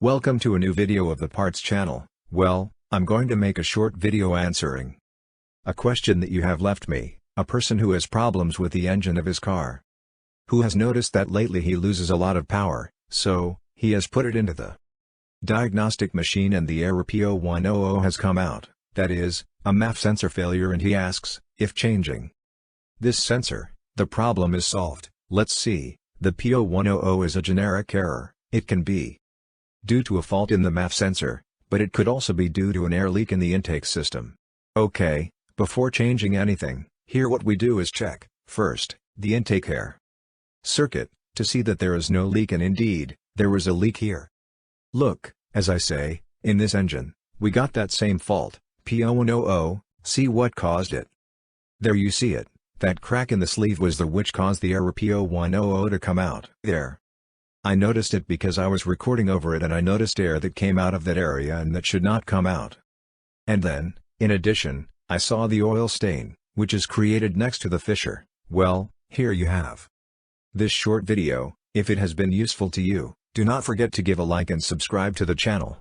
Welcome to a new video of the Parts channel. Well, I'm going to make a short video answering a question that you have left me, a person who has problems with the engine of his car, who has noticed that lately he loses a lot of power, so he has put it into the diagnostic machine and the error P0100 has come out, that is, a MAF sensor failure, and he asks if changing this sensor, the problem is solved. Let's see. The P0100 is a generic error. It can be due to a fault in the MAF sensor, but it could also be due to an air leak in the intake system. Okay, before changing anything, here what we do is check, first, the intake air circuit, to see that there is no leak, and indeed, there is a leak here. Look, as I say, in this engine, we got that same fault, P0100, see what caused it. There you see it, that crack in the sleeve was the which caused the error P0100 to come out. There. I noticed it because I was recording over it, and I noticed air that came out of that area and that should not come out. And then, in addition, I saw the oil stain, which is created next to the fissure. Well, here you have this short video. If it has been useful to you, do not forget to give a like and subscribe to the channel.